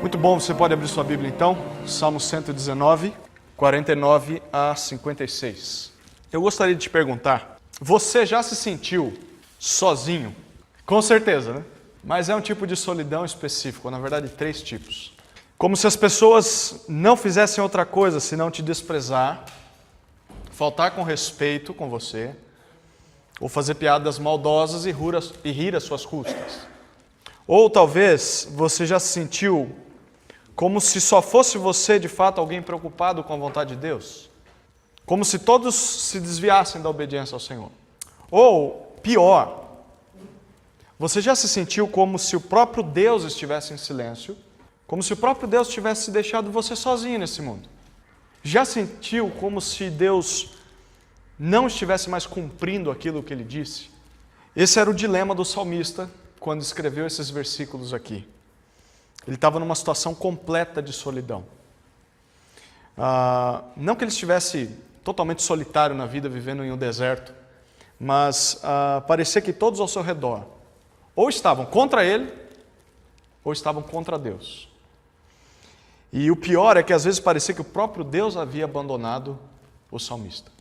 Muito bom, você pode abrir sua Bíblia então, Salmo 119, 49 a 56. Eu gostaria de te perguntar, você já se sentiu sozinho? Com certeza, né? Mas é um tipo de solidão específico, na verdade 3 tipos. Como se as pessoas não fizessem outra coisa senão te desprezar, faltar com respeito com você, ou fazer piadas maldosas e rir às suas custas. Ou talvez você já se sentiu como se só fosse você, de fato, alguém preocupado com a vontade de Deus. Como se todos se desviassem da obediência ao Senhor. Ou, pior, você já se sentiu como se o próprio Deus estivesse em silêncio, como se o próprio Deus tivesse deixado você sozinho nesse mundo. Já sentiu como se Deus não estivesse mais cumprindo aquilo que Ele disse? Esse era o dilema do salmista quando escreveu esses versículos aqui. Ele estava numa situação completa de solidão. Não que ele estivesse totalmente solitário na vida, vivendo em um deserto, mas parecia que todos ao seu redor ou estavam contra ele, ou estavam contra Deus. E o pior é que às vezes parecia que o próprio Deus havia abandonado o salmista.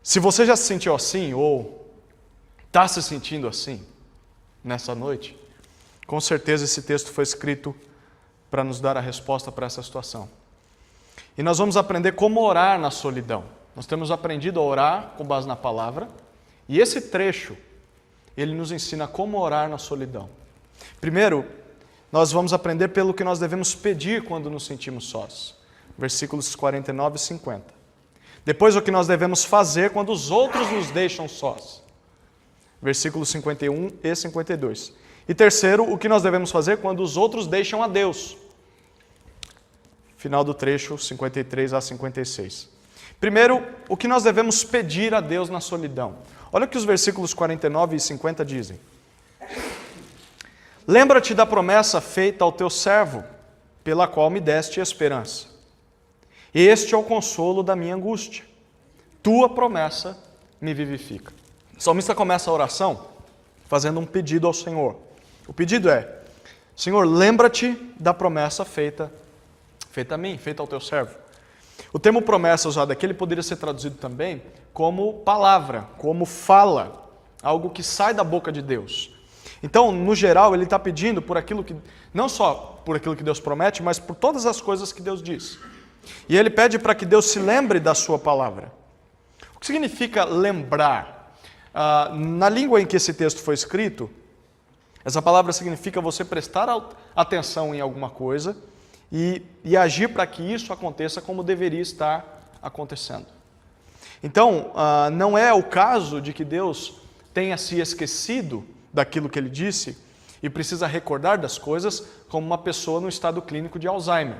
Se você já se sentiu assim, ou está se sentindo assim, nessa noite, com certeza esse texto foi escrito para nos dar a resposta para essa situação. E nós vamos aprender como orar na solidão. Nós temos aprendido a orar com base na palavra, e esse trecho, ele nos ensina como orar na solidão. Primeiro, nós vamos aprender pelo que nós devemos pedir quando nos sentimos sós. Versículos 49 e 50. Depois, o que nós devemos fazer quando os outros nos deixam sós. Versículos 51 e 52. E terceiro, o que nós devemos fazer quando os outros deixam a Deus. Final do trecho, 53 a 56. Primeiro, o que nós devemos pedir a Deus na solidão. Olha o que os versículos 49 e 50 dizem. Lembra-te da promessa feita ao teu servo, pela qual me deste esperança. Este é o consolo da minha angústia. Tua promessa me vivifica. O salmista começa a oração fazendo um pedido ao Senhor. O pedido é: Senhor, lembra-te da promessa feita a mim, feita ao teu servo. O termo promessa usado aqui, ele poderia ser traduzido também como palavra, como fala, algo que sai da boca de Deus. Então, no geral, ele está pedindo por aquilo que, não só por aquilo que Deus promete, mas por todas as coisas que Deus diz. E ele pede para que Deus se lembre da sua palavra. O que significa lembrar? Na língua em que esse texto foi escrito, essa palavra significa você prestar atenção em alguma coisa e agir para que isso aconteça como deveria estar acontecendo. Então, não é o caso de que Deus tenha se esquecido daquilo que Ele disse e precisa recordar das coisas como uma pessoa no estado clínico de Alzheimer.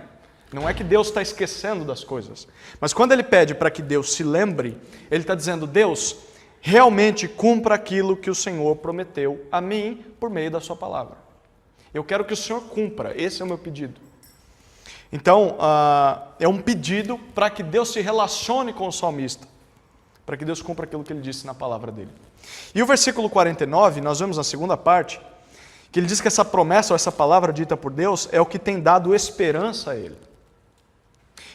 Não é que Deus está esquecendo das coisas. Mas quando Ele pede para que Deus se lembre, Ele está dizendo: Deus, realmente cumpra aquilo que o Senhor prometeu a mim por meio da sua palavra. Eu quero que o Senhor cumpra, esse é o meu pedido. Então, é um pedido para que Deus se relacione com o salmista, para que Deus cumpra aquilo que Ele disse na palavra dele. E o versículo 49, nós vemos na segunda parte, que ele diz que essa promessa ou essa palavra dita por Deus é o que tem dado esperança a ele.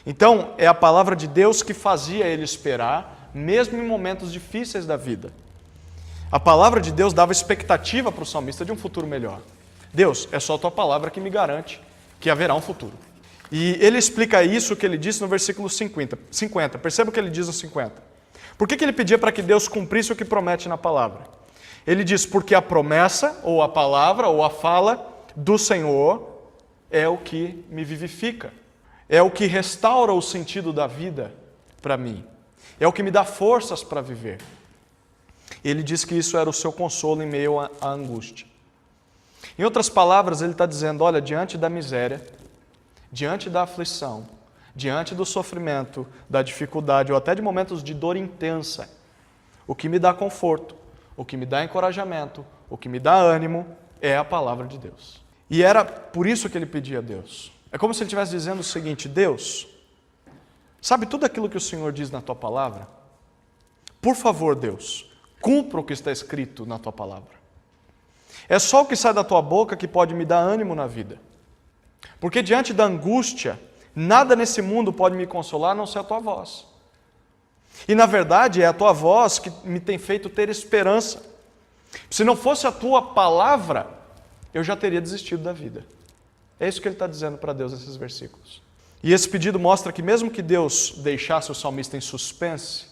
Então, é a palavra de Deus que fazia ele esperar, mesmo em momentos difíceis da vida. A palavra de Deus dava expectativa para o salmista de um futuro melhor. Deus, é só a tua palavra que me garante que haverá um futuro. E ele explica isso que ele disse no versículo 50. Perceba o que ele diz no 50. Por que ele pedia para que Deus cumprisse o que promete na palavra? Ele diz: porque a promessa, ou a palavra, ou a fala do Senhor é o que me vivifica. É o que restaura o sentido da vida para mim. É o que me dá forças para viver. Ele diz que isso era o seu consolo em meio à angústia. Em outras palavras, ele está dizendo: olha, diante da miséria, diante da aflição, diante do sofrimento, da dificuldade ou até de momentos de dor intensa, o que me dá conforto, o que me dá encorajamento, o que me dá ânimo é a palavra de Deus. E era por isso que ele pedia a Deus. É como se ele estivesse dizendo o seguinte: Deus, sabe tudo aquilo que o Senhor diz na tua palavra? Por favor, Deus, cumpra o que está escrito na tua palavra. É só o que sai da tua boca que pode me dar ânimo na vida. Porque diante da angústia, nada nesse mundo pode me consolar a não ser a tua voz. E na verdade é a tua voz que me tem feito ter esperança. Se não fosse a tua palavra, eu já teria desistido da vida. É isso que ele está dizendo para Deus nesses versículos. E esse pedido mostra que mesmo que Deus deixasse o salmista em suspense,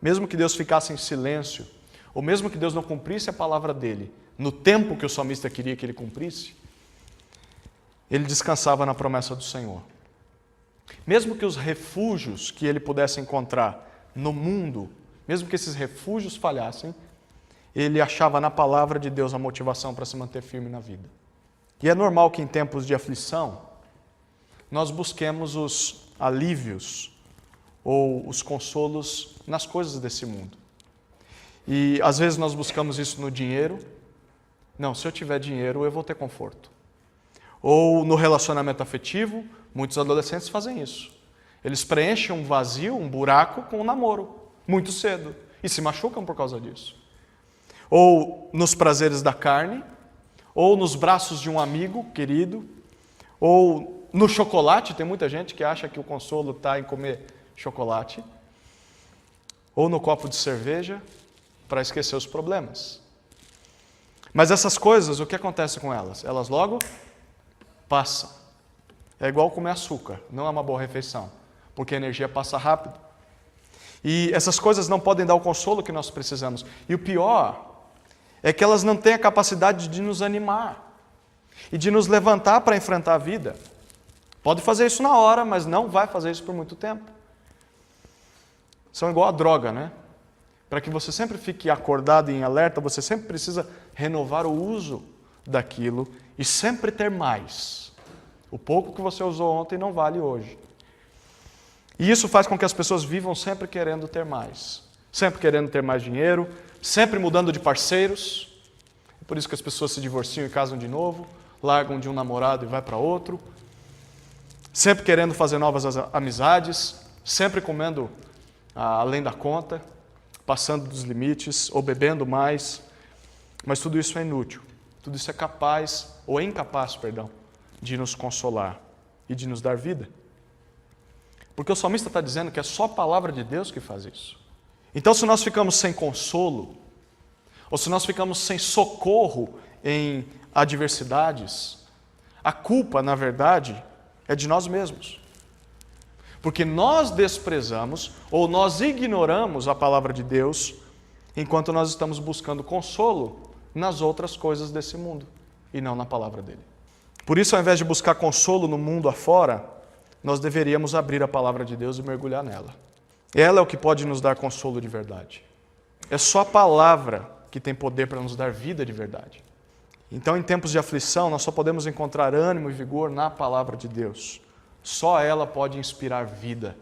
mesmo que Deus ficasse em silêncio, ou mesmo que Deus não cumprisse a palavra dele, no tempo que o salmista queria que ele cumprisse, ele descansava na promessa do Senhor. Mesmo que os refúgios que ele pudesse encontrar no mundo, mesmo que esses refúgios falhassem, ele achava na palavra de Deus a motivação para se manter firme na vida. E é normal que em tempos de aflição, nós busquemos os alívios ou os consolos nas coisas desse mundo. E às vezes nós buscamos isso no dinheiro. Não, se eu tiver dinheiro, eu vou ter conforto. Ou no relacionamento afetivo, muitos adolescentes fazem isso. Eles preenchem um vazio, um buraco com um namoro, muito cedo, e se machucam por causa disso. Ou nos prazeres da carne, ou nos braços de um amigo querido, ou no chocolate. Tem muita gente que acha que o consolo está em comer chocolate, ou no copo de cerveja, para esquecer os problemas. Mas essas coisas, o que acontece com elas? Elas logo passam. É igual comer açúcar, não é uma boa refeição, porque a energia passa rápido. E essas coisas não podem dar o consolo que nós precisamos. E o pior é que elas não têm a capacidade de nos animar e de nos levantar para enfrentar a vida. Pode fazer isso na hora, mas não vai fazer isso por muito tempo. São igual a droga, né? Para que você sempre fique acordado e em alerta, você sempre precisa renovar o uso daquilo e sempre ter mais. O pouco que você usou ontem não vale hoje. E isso faz com que as pessoas vivam sempre querendo ter mais. Sempre querendo ter mais dinheiro, sempre mudando de parceiros. É por isso que as pessoas se divorciam e casam de novo, largam de um namorado e vai para outro. Sempre querendo fazer novas amizades, sempre comendo além da conta, passando dos limites ou bebendo mais. Mas tudo isso é inútil. Tudo isso é capaz, ou é incapaz, de nos consolar e de nos dar vida. Porque o salmista está dizendo que é só a palavra de Deus que faz isso. Então, se nós ficamos sem consolo, ou se nós ficamos sem socorro em adversidades, a culpa, na verdade, é de nós mesmos. Porque nós desprezamos ou nós ignoramos a palavra de Deus enquanto nós estamos buscando consolo nas outras coisas desse mundo e não na palavra dele. Por isso, ao invés de buscar consolo no mundo afora, nós deveríamos abrir a palavra de Deus e mergulhar nela. Ela é o que pode nos dar consolo de verdade. É só a palavra que tem poder para nos dar vida de verdade. Então, em tempos de aflição, nós só podemos encontrar ânimo e vigor na palavra de Deus. Só ela pode inspirar vida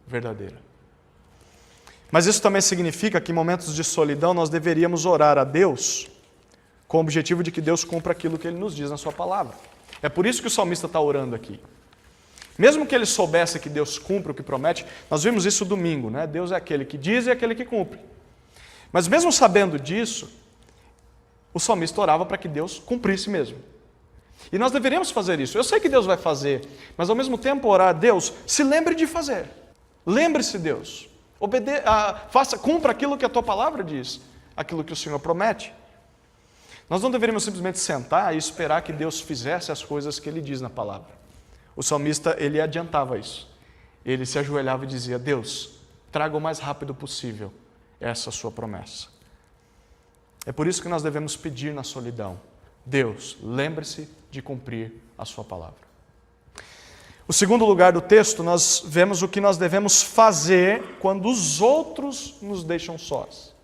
verdadeira. Mas isso também significa que em momentos de solidão nós deveríamos orar a Deus com o objetivo de que Deus cumpra aquilo que Ele nos diz na sua palavra. É por isso que o salmista está orando aqui. Mesmo que ele soubesse que Deus cumpre o que promete, nós vimos isso domingo, né? Deus é aquele que diz e é aquele que cumpre. Mas mesmo sabendo disso, o salmista orava para que Deus cumprisse mesmo. E nós deveríamos fazer isso. Eu sei que Deus vai fazer, mas ao mesmo tempo orar a Deus, se lembre de fazer. Lembre-se, Deus. Cumpra aquilo que a tua palavra diz, aquilo que o Senhor promete. Nós não deveríamos simplesmente sentar e esperar que Deus fizesse as coisas que Ele diz na palavra. O salmista, ele adiantava isso. Ele se ajoelhava e dizia: Deus, traga o mais rápido possível essa sua promessa. É por isso que nós devemos pedir na solidão: Deus, lembre-se de cumprir a sua palavra. O segundo lugar do texto, nós vemos o que nós devemos fazer quando os outros nos deixam sós.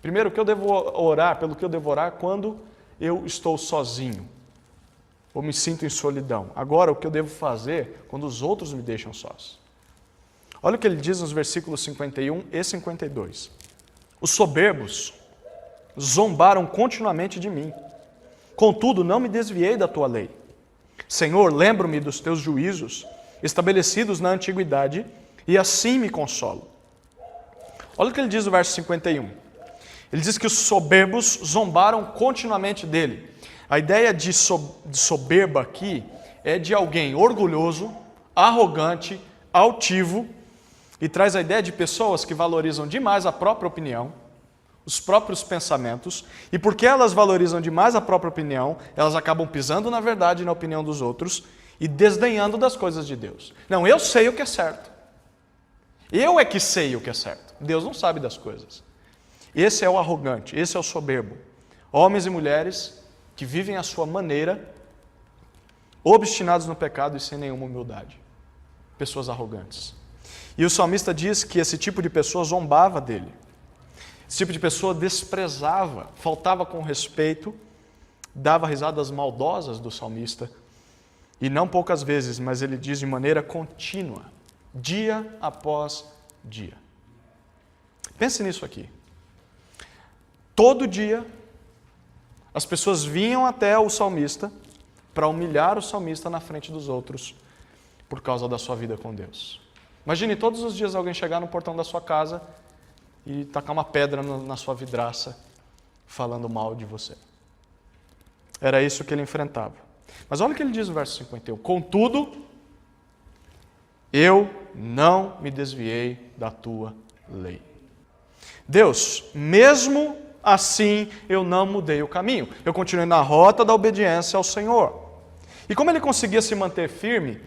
Primeiro, o que eu devo orar, pelo que eu devo orar quando eu estou sozinho, ou me sinto em solidão. Agora, o que eu devo fazer quando os outros me deixam sós. Olha o que ele diz nos versículos 51 e 52. Os soberbos zombaram continuamente de mim. Contudo, não me desviei da tua lei. Senhor, lembro-me dos teus juízos, estabelecidos na antiguidade, e assim me consolo. Olha o que ele diz no verso 51. Ele diz que os soberbos zombaram continuamente dele. A ideia de soberba aqui é de alguém orgulhoso, arrogante, altivo, e traz a ideia de pessoas que valorizam demais a própria opinião, os próprios pensamentos, e porque elas valorizam demais a própria opinião, elas acabam pisando na verdade e na opinião dos outros e desdenhando das coisas de Deus. Não, eu sei o que é certo. Eu é que sei o que é certo. Deus não sabe das coisas. Esse é o arrogante, esse é o soberbo. Homens e mulheres que vivem à sua maneira, obstinados no pecado e sem nenhuma humildade. Pessoas arrogantes. E o salmista diz que esse tipo de pessoa zombava dele. Esse tipo de pessoa desprezava, faltava com respeito, dava risadas maldosas do salmista. E não poucas vezes, mas ele diz de maneira contínua, dia após dia. Pense nisso aqui. Todo dia, as pessoas vinham até o salmista para humilhar o salmista na frente dos outros por causa da sua vida com Deus. Imagine todos os dias alguém chegar no portão da sua casa e tacar uma pedra na sua vidraça falando mal de você. Era isso que ele enfrentava. Mas olha o que ele diz no verso 51. Contudo, eu não me desviei da tua lei. Deus, mesmo assim eu não mudei o caminho. Eu continuei na rota da obediência ao Senhor. E como ele conseguia se manter firme,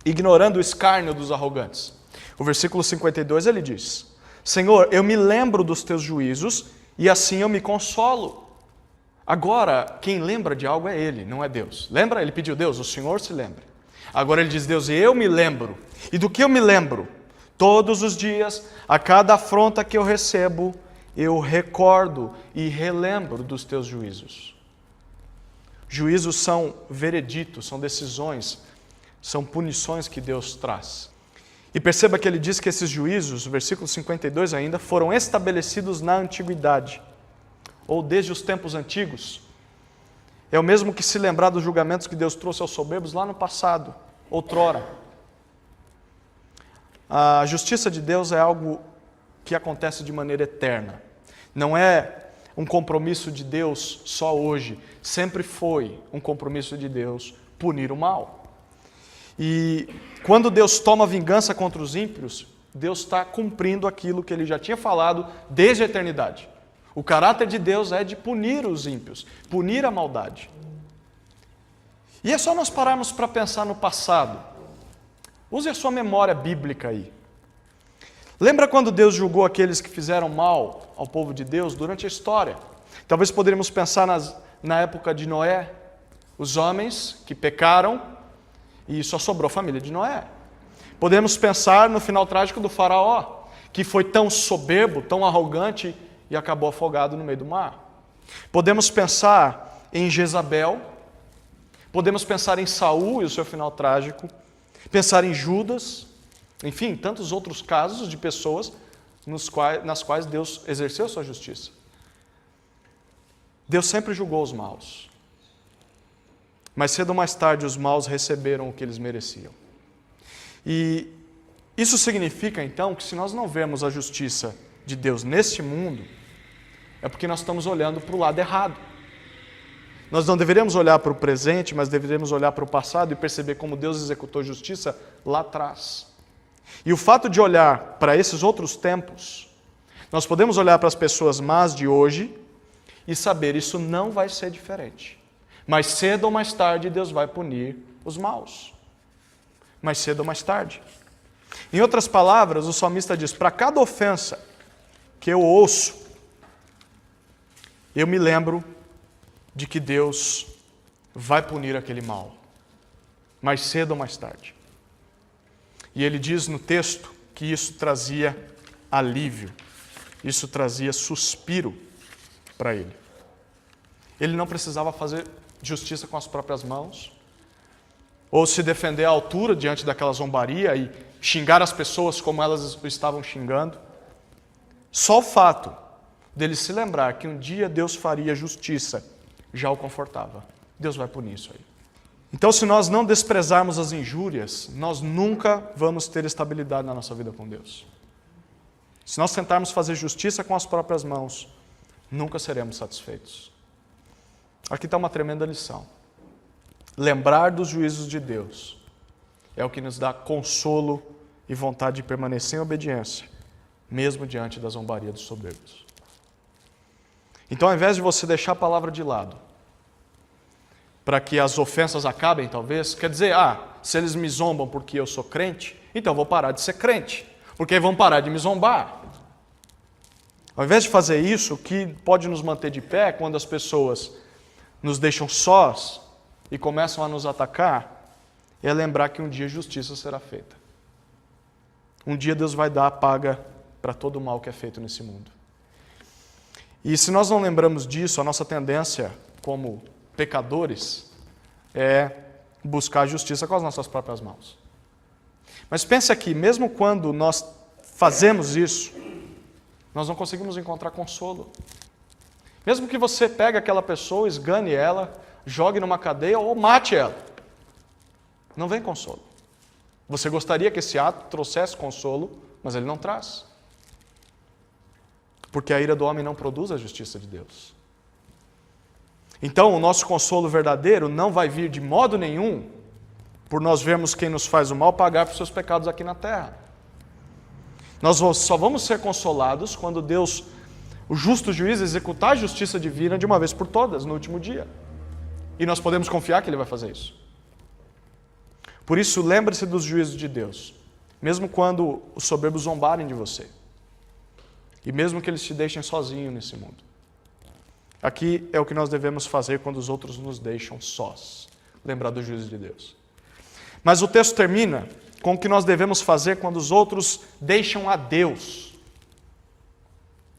ignorando o escárnio dos arrogantes? O versículo 52 ele diz: Senhor, eu me lembro dos teus juízos e assim eu me consolo. Agora, quem lembra de algo é ele, não é Deus. Lembra? Ele pediu: Deus, o Senhor se lembre. Agora ele diz: Deus, eu me lembro. E do que eu me lembro? Todos os dias, a cada afronta que eu recebo, eu recordo e relembro dos teus juízos. Juízos são vereditos, são decisões, são punições que Deus traz. E perceba que ele diz que esses juízos, versículo 52 ainda, foram estabelecidos na antiguidade, ou desde os tempos antigos. É o mesmo que se lembrar dos julgamentos que Deus trouxe aos soberbos lá no passado, outrora. A justiça de Deus é algo que acontece de maneira eterna. Não é um compromisso de Deus só hoje. Sempre foi um compromisso de Deus punir o mal. E quando Deus toma vingança contra os ímpios, Deus está cumprindo aquilo que Ele já tinha falado desde a eternidade. O caráter de Deus é de punir os ímpios, punir a maldade. E é só nós pararmos para pensar no passado. Use a sua memória bíblica aí. Lembra quando Deus julgou aqueles que fizeram mal ao povo de Deus durante a história? Talvez poderíamos pensar na época de Noé, os homens que pecaram e só sobrou a família de Noé. Podemos pensar no final trágico do faraó, que foi tão soberbo, tão arrogante e acabou afogado no meio do mar. Podemos pensar em Jezabel, podemos pensar em Saul e o seu final trágico, pensar em Judas, enfim, tantos outros casos de pessoas nas quais Deus exerceu sua justiça. Deus sempre julgou os maus. Mas cedo ou mais tarde os maus receberam o que eles mereciam. E isso significa então que se nós não vemos a justiça de Deus neste mundo, é porque nós estamos olhando para o lado errado. Nós não deveríamos olhar para o presente, mas deveríamos olhar para o passado e perceber como Deus executou justiça lá atrás. E o fato de olhar para esses outros tempos, nós podemos olhar para as pessoas más de hoje e saber isso não vai ser diferente. Mais cedo ou mais tarde Deus vai punir os maus. Mais cedo ou mais tarde. Em outras palavras, o salmista diz: para cada ofensa que eu ouço, eu me lembro de que Deus vai punir aquele mal, mais cedo ou mais tarde. E ele diz no texto que isso trazia alívio, isso trazia suspiro para ele. Ele não precisava fazer justiça com as próprias mãos, ou se defender à altura diante daquela zombaria e xingar as pessoas como elas o estavam xingando. Só o fato dele se lembrar que um dia Deus faria justiça já o confortava. Deus vai punir isso aí. Então, se nós não desprezarmos as injúrias, nós nunca vamos ter estabilidade na nossa vida com Deus. Se nós tentarmos fazer justiça com as próprias mãos, nunca seremos satisfeitos. Aqui está uma tremenda lição. lembrar dos juízos de Deus é o que nos dá consolo e vontade de permanecer em obediência, mesmo diante da zombaria dos soberbos. Então, ao invés de você deixar a palavra de lado, para que as ofensas acabem, talvez, quer dizer, se eles me zombam porque eu sou crente, então eu vou parar de ser crente, porque aí vão parar de me zombar. Ao invés de fazer isso, o que pode nos manter de pé quando as pessoas nos deixam sós e começam a nos atacar, é lembrar que um dia justiça será feita. Um dia Deus vai dar a paga para todo o mal que é feito nesse mundo. E se nós não lembramos disso, a nossa tendência como pecadores é buscar a justiça com as nossas próprias mãos. Mas pense aqui, mesmo quando nós fazemos isso, nós não conseguimos encontrar consolo. Mesmo que você pegue aquela pessoa, esgane ela, jogue numa cadeia ou mate ela, não vem consolo. Você gostaria que esse ato trouxesse consolo, mas ele não traz. Porque a ira do homem não produz a justiça de Deus. Então, o nosso consolo verdadeiro não vai vir de modo nenhum por nós vermos quem nos faz o mal pagar por seus pecados aqui na terra. Nós só vamos ser consolados quando Deus, o justo juiz, executar a justiça divina de uma vez por todas, no último dia. E nós podemos confiar que Ele vai fazer isso. Por isso, lembre-se dos juízos de Deus, mesmo quando os soberbos zombarem de você. E mesmo que eles te deixem sozinho nesse mundo. Aqui é o que nós devemos fazer quando os outros nos deixam sós. Lembrar do juízo de Deus. Mas o texto termina com o que nós devemos fazer quando os outros deixam a Deus.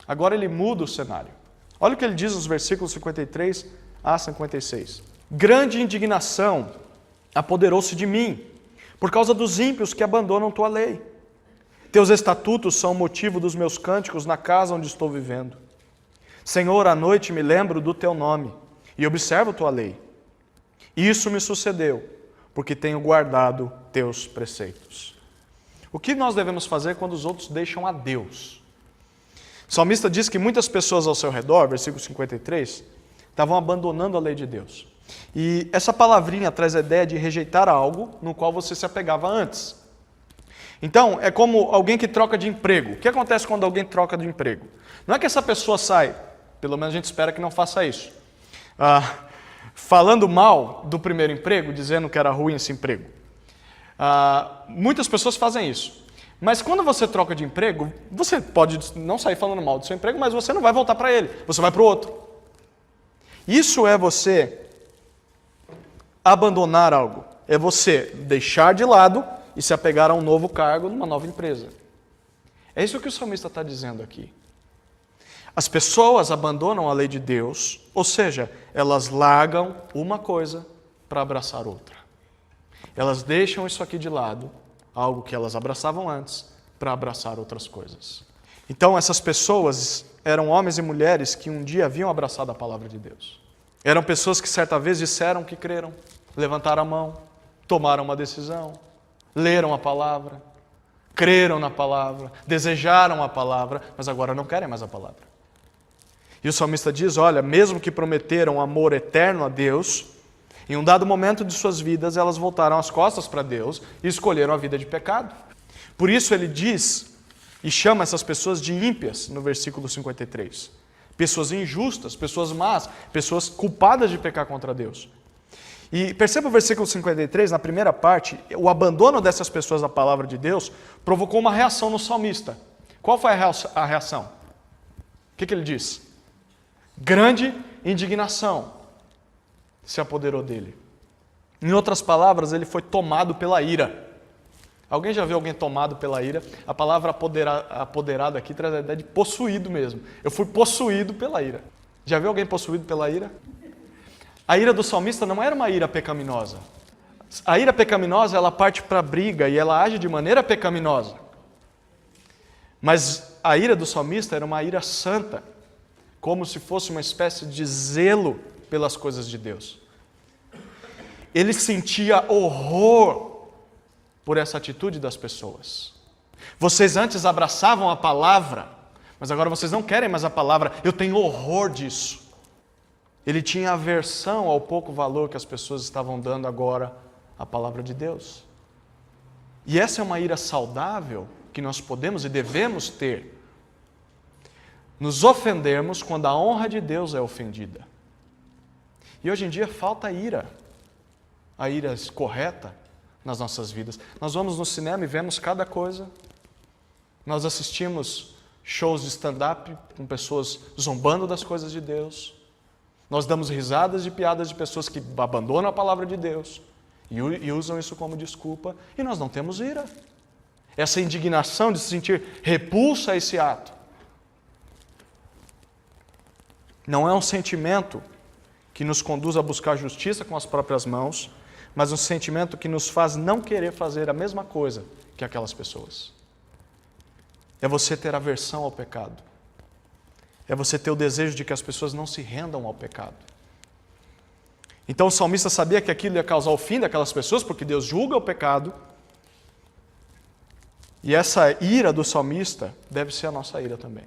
Agora ele muda o cenário. Olha o que ele diz nos versículos 53 a 56. Grande indignação apoderou-se de mim, por causa dos ímpios que abandonam tua lei. Teus estatutos são o motivo dos meus cânticos na casa onde estou vivendo. Senhor, à noite me lembro do teu nome e observo tua lei. Isso me sucedeu, porque tenho guardado teus preceitos. O que nós devemos fazer quando os outros deixam a Deus? O salmista diz que muitas pessoas ao seu redor, versículo 53, estavam abandonando a lei de Deus. E essa palavrinha traz a ideia de rejeitar algo no qual você se apegava antes. Então, é como alguém que troca de emprego. O que acontece quando alguém troca de emprego? Não é que essa pessoa sai, pelo menos a gente espera que não faça isso, falando mal do primeiro emprego, dizendo que era ruim esse emprego. Muitas pessoas fazem isso. Mas quando você troca de emprego, você pode não sair falando mal do seu emprego, mas você não vai voltar para ele, você vai para o outro. Isso é você abandonar algo. É você deixar de lado e se apegar a um novo cargo numa nova empresa. É isso que o salmista está dizendo aqui. As pessoas abandonam a lei de Deus, ou seja, elas largam uma coisa para abraçar outra. Elas deixam isso aqui de lado, algo que elas abraçavam antes, para abraçar outras coisas. Então, essas pessoas eram homens e mulheres que um dia haviam abraçado a palavra de Deus. Eram pessoas que certa vez disseram que creram, levantaram a mão, tomaram uma decisão, leram a palavra, creram na palavra, desejaram a palavra, mas agora não querem mais a palavra. E o salmista diz, olha, mesmo que prometeram amor eterno a Deus, em um dado momento de suas vidas, elas voltaram as costas para Deus e escolheram a vida de pecado. Por isso ele diz e chama essas pessoas de ímpias, no versículo 53. Pessoas injustas, pessoas más, pessoas culpadas de pecar contra Deus. E perceba o versículo 53, na primeira parte, o abandono dessas pessoas da palavra de Deus provocou uma reação no salmista. Qual foi a reação? O que ele diz? Grande indignação se apoderou dele. Em outras palavras, ele foi tomado pela ira. Alguém já viu alguém tomado pela ira? A palavra apoderado aqui traz a ideia de possuído mesmo. Eu fui possuído pela ira. Já viu alguém possuído pela ira? A ira do salmista não era uma ira pecaminosa. A ira pecaminosa, ela parte para a briga e ela age de maneira pecaminosa. Mas a ira do salmista era uma ira santa, como se fosse uma espécie de zelo pelas coisas de Deus. Ele sentia horror por essa atitude das pessoas. Vocês antes abraçavam a palavra, mas agora vocês não querem mais a palavra. Eu tenho horror disso. Ele tinha aversão ao pouco valor que as pessoas estavam dando agora à palavra de Deus. E essa é uma ira saudável que nós podemos e devemos ter. Nos ofendermos quando a honra de Deus é ofendida. E hoje em dia falta ira, a ira correta nas nossas vidas. Nós vamos no cinema e vemos cada coisa. Nós assistimos shows de stand-up com pessoas zombando das coisas de Deus. Nós damos risadas de piadas de pessoas que abandonam a palavra de Deus e usam isso como desculpa, e nós não temos ira. Essa indignação de se sentir repulsa a esse ato. Não é um sentimento que nos conduz a buscar justiça com as próprias mãos, mas um sentimento que nos faz não querer fazer a mesma coisa que aquelas pessoas. É você ter aversão ao pecado. É você ter o desejo de que as pessoas não se rendam ao pecado. Então o salmista sabia que aquilo ia causar o fim daquelas pessoas, porque Deus julga o pecado. E essa ira do salmista deve ser a nossa ira também.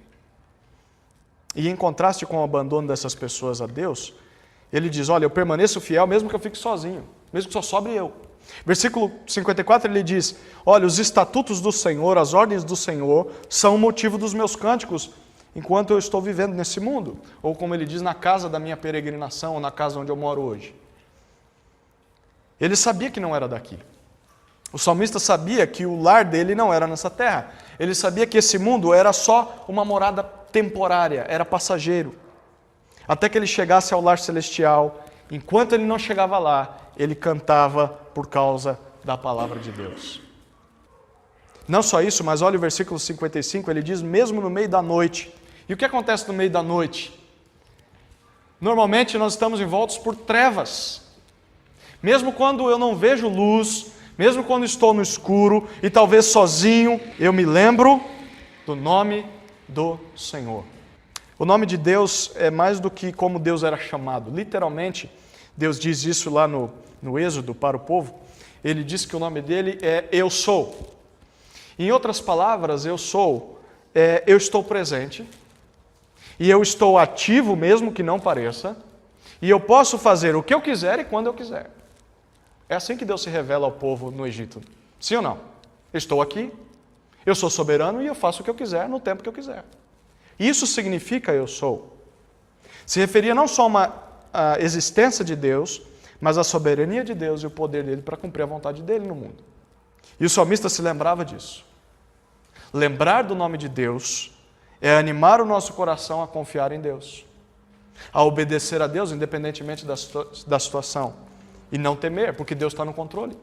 E em contraste com o abandono dessas pessoas a Deus, ele diz, olha, eu permaneço fiel mesmo que eu fique sozinho, mesmo que só sobre eu. Versículo 54 ele diz, olha, os estatutos do Senhor, as ordens do Senhor, são o motivo dos meus cânticos, enquanto eu estou vivendo nesse mundo. Ou como ele diz, na casa da minha peregrinação, ou na casa onde eu moro hoje. Ele sabia que não era daqui. O salmista sabia que o lar dele não era nessa terra. Ele sabia que esse mundo era só uma morada temporária, era passageiro. Até que ele chegasse ao lar celestial. Enquanto ele não chegava lá, ele cantava por causa da palavra de Deus. Não só isso, mas olha o versículo 55, ele diz, mesmo no meio da noite. E o que acontece no meio da noite? Normalmente nós estamos envoltos por trevas. Mesmo quando eu não vejo luz, mesmo quando estou no escuro e talvez sozinho, eu me lembro do nome do Senhor. O nome de Deus é mais do que como Deus era chamado. Literalmente, Deus diz isso lá no Êxodo para o povo. Ele diz que o nome dele é Eu Sou. Em outras palavras, eu sou, eu estou presente, e eu estou ativo mesmo que não pareça, e eu posso fazer o que eu quiser e quando eu quiser. É assim que Deus se revela ao povo no Egito. Sim ou não? Eu estou aqui, eu sou soberano e eu faço o que eu quiser no tempo que eu quiser. Isso significa eu sou. Se referia não só a uma existência de Deus, mas a soberania de Deus e o poder dele para cumprir a vontade dele no mundo. E o salmista se lembrava disso. Lembrar do nome de Deus é animar o nosso coração a confiar em Deus, a obedecer a Deus independentemente da situação, e não temer, porque Deus está no controle.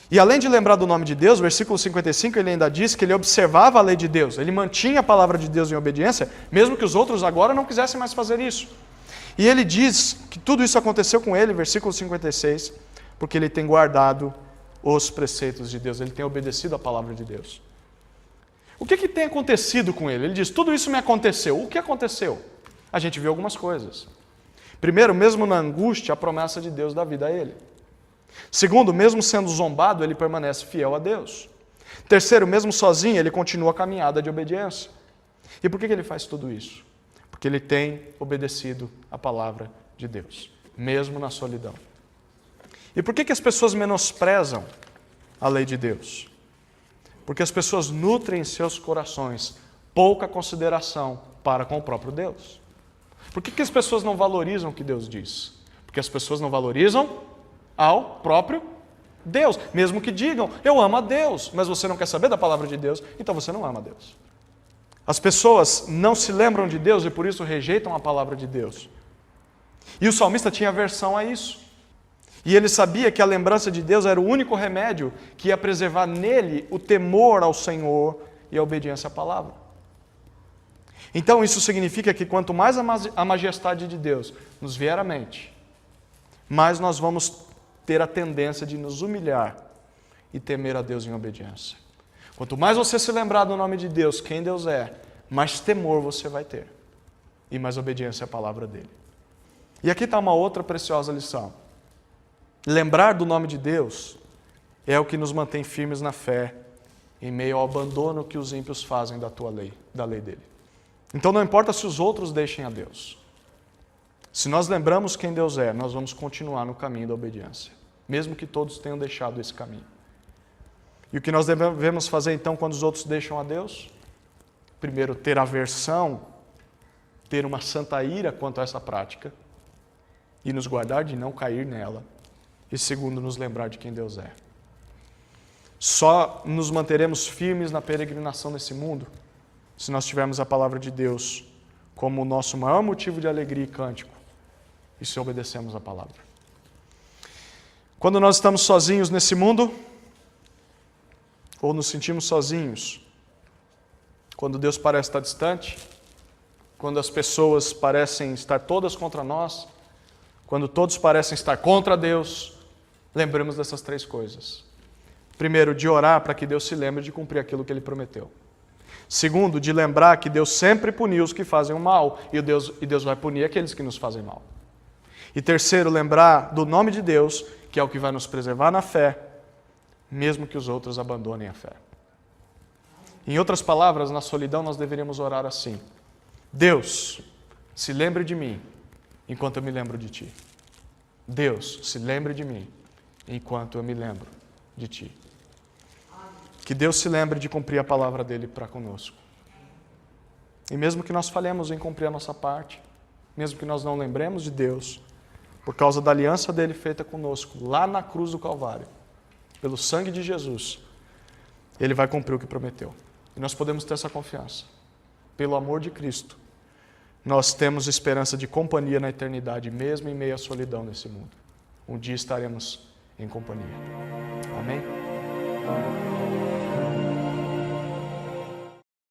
E além de lembrar do nome de Deus, versículo 55, ele ainda diz que ele observava a lei de Deus, ele mantinha a palavra de Deus em obediência, mesmo que os outros agora não quisessem mais fazer isso. E ele diz que tudo isso aconteceu com ele, versículo 56, porque ele tem guardado os preceitos de Deus, ele tem obedecido a palavra de Deus. O que tem acontecido com ele? Ele diz, tudo isso me aconteceu. O que aconteceu? A gente viu algumas coisas. Primeiro, mesmo na angústia, a promessa de Deus dá vida a ele. Segundo, mesmo sendo zombado, ele permanece fiel a Deus. Terceiro, mesmo sozinho, ele continua a caminhada de obediência. E por que ele faz tudo isso? Porque ele tem obedecido a palavra de Deus, mesmo na solidão. E por que as pessoas menosprezam a lei de Deus? Porque as pessoas nutrem em seus corações pouca consideração para com o próprio Deus. Por que as pessoas não valorizam o que Deus diz? Porque as pessoas não valorizam ao próprio Deus. Mesmo que digam, eu amo a Deus, mas você não quer saber da palavra de Deus, então você não ama a Deus. As pessoas não se lembram de Deus e por isso rejeitam a palavra de Deus. E o salmista tinha aversão a isso. E ele sabia que a lembrança de Deus era o único remédio que ia preservar nele o temor ao Senhor e a obediência à palavra. Então isso significa que quanto mais a majestade de Deus nos vier à mente, mais nós vamos ter a tendência de nos humilhar e temer a Deus em obediência. Quanto mais você se lembrar do nome de Deus, quem Deus é, mais temor você vai ter e mais obediência à palavra dele. E aqui está uma outra preciosa lição. Lembrar do nome de Deus é o que nos mantém firmes na fé, em meio ao abandono que os ímpios fazem da tua lei, da lei dele. Então não importa se os outros deixem a Deus. Se nós lembramos quem Deus é, nós vamos continuar no caminho da obediência, mesmo que todos tenham deixado esse caminho. E o que nós devemos fazer então quando os outros deixam a Deus? Primeiro, ter aversão, ter uma santa ira quanto a essa prática e nos guardar de não cair nela. E segundo, nos lembrar de quem Deus é. Só nos manteremos firmes na peregrinação nesse mundo se nós tivermos a palavra de Deus como o nosso maior motivo de alegria e cântico e se obedecemos a palavra. Quando nós estamos sozinhos nesse mundo, ou nos sentimos sozinhos, quando Deus parece estar distante, quando as pessoas parecem estar todas contra nós, quando todos parecem estar contra Deus, lembremos dessas três coisas. Primeiro, de orar para que Deus se lembre de cumprir aquilo que Ele prometeu. Segundo, de lembrar que Deus sempre puniu os que fazem o mal e Deus vai punir aqueles que nos fazem mal. E terceiro, lembrar do nome de Deus, que é o que vai nos preservar na fé, mesmo que os outros abandonem a fé. Em outras palavras, na solidão nós deveríamos orar assim: Deus, se lembre de mim enquanto eu me lembro de Ti. Deus, se lembre de mim enquanto eu me lembro de Ti. Que Deus se lembre de cumprir a palavra dEle para conosco. E mesmo que nós falhemos em cumprir a nossa parte, mesmo que nós não lembremos de Deus, por causa da aliança dEle feita conosco, lá na cruz do Calvário, pelo sangue de Jesus, Ele vai cumprir o que prometeu. E nós podemos ter essa confiança. Pelo amor de Cristo, nós temos esperança de companhia na eternidade, mesmo em meio à solidão nesse mundo. Um dia estaremos em companhia. Amém?